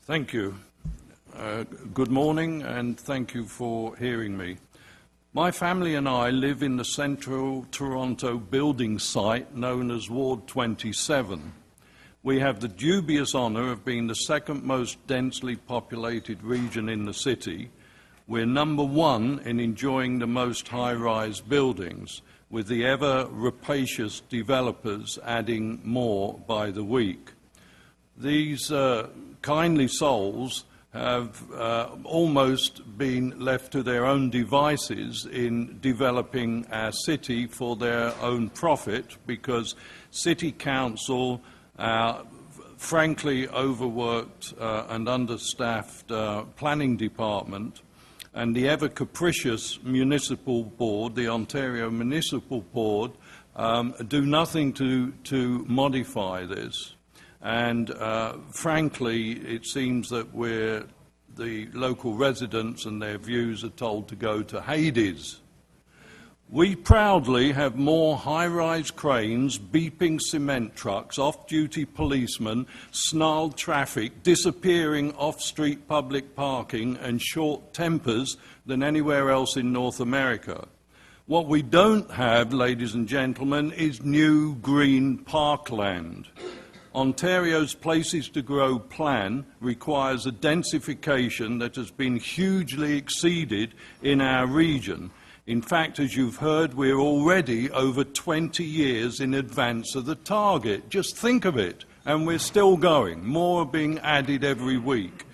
Thank you. Good morning, and thank you for hearing me. My family and I live in the central Toronto building site known as Ward 27. We have the dubious honour of being the second most densely populated region in the city. We're number one in enjoying the most high-rise buildings, with the ever-rapacious developers adding more by the week. These kindly souls have almost been left to their own devices in developing our city for their own profit, because City Council, frankly overworked and understaffed planning department, and the ever-capricious municipal board, the Ontario Municipal Board, do nothing to modify this. And frankly, it seems that the local residents and their views are told to go to Hades. We proudly have more high-rise cranes, beeping cement trucks, off-duty policemen, snarled traffic, disappearing off-street public parking, and short tempers than anywhere else in North America. What we don't have, ladies and gentlemen, is new green parkland. Ontario's Places to Grow plan requires a densification that has been hugely exceeded in our region. In fact, as you've heard, we're already over 20 years in advance of the target. Just think of it, and we're still going. More are being added every week.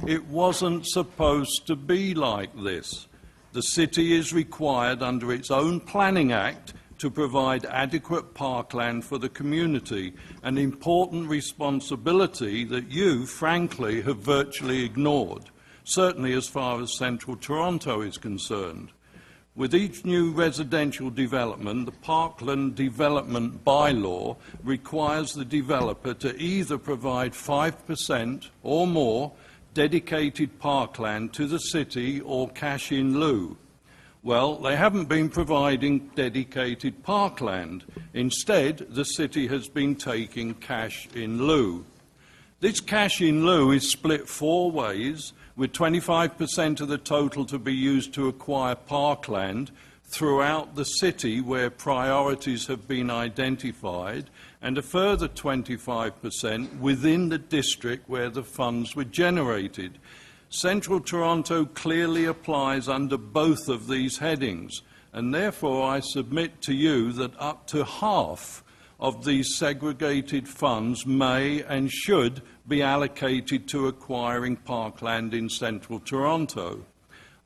It wasn't supposed to be like this. The city is required under its own Planning Act to provide adequate parkland for the community, an important responsibility that you, frankly, have virtually ignored, certainly as far as central Toronto is concerned. With each new residential development, the Parkland Development Bylaw requires the developer to either provide 5% or more dedicated parkland to the city or cash in lieu. Well, they haven't been providing dedicated parkland. Instead, the city has been taking cash in lieu. This cash in lieu is split four ways, with 25% of the total to be used to acquire parkland throughout the city where priorities have been identified, and a further 25% within the district where the funds were generated. Central Toronto clearly applies under both of these headings, and therefore I submit to you that up to half of these segregated funds may and should be allocated to acquiring parkland in central Toronto.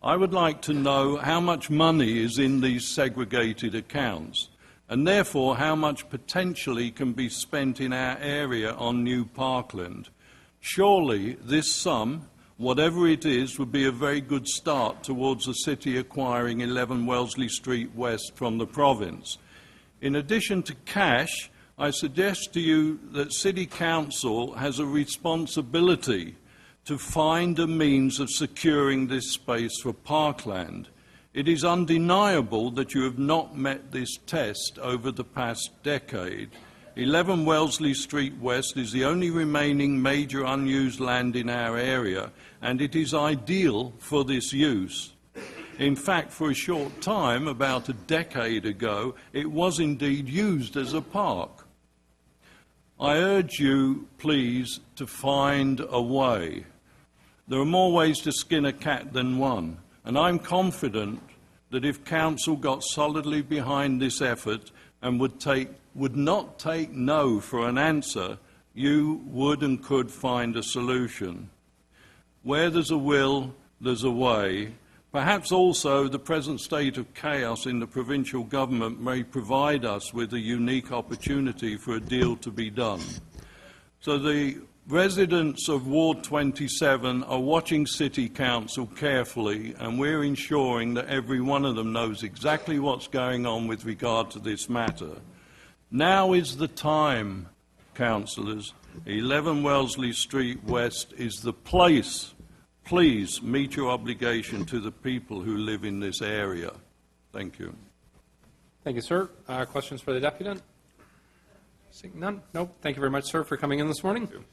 I would like to know how much money is in these segregated accounts, and therefore how much potentially can be spent in our area on new parkland. Surely this sum, whatever it is, would be a very good start towards the city acquiring 11 Wellesley Street West from the province. In addition to cash, I suggest to you that City Council has a responsibility to find a means of securing this space for parkland. It is undeniable that you have not met this test over the past decade. 11 Wellesley Street West is the only remaining major unused land in our area, and it is ideal for this use. In fact, for a short time, about a decade ago, it was indeed used as a park. I urge you, please, to find a way. There are more ways to skin a cat than one, and I'm confident that if Council got solidly behind this effort and would not take no for an answer, you would and could find a solution. Where there's a will, there's a way. Perhaps also the present state of chaos in the provincial government may provide us with a unique opportunity for a deal to be done. So the residents of Ward 27 are watching City Council carefully, and we're ensuring that every one of them knows exactly what's going on with regard to this matter. Now is the time, councillors. 11 Wellesley Street West is the place. Please meet your obligation to the people who live in this area. Thank you. Thank you, sir. Questions for the deputant? Seeing none? Nope. Thank you very much, sir, for coming in this morning. Thank you.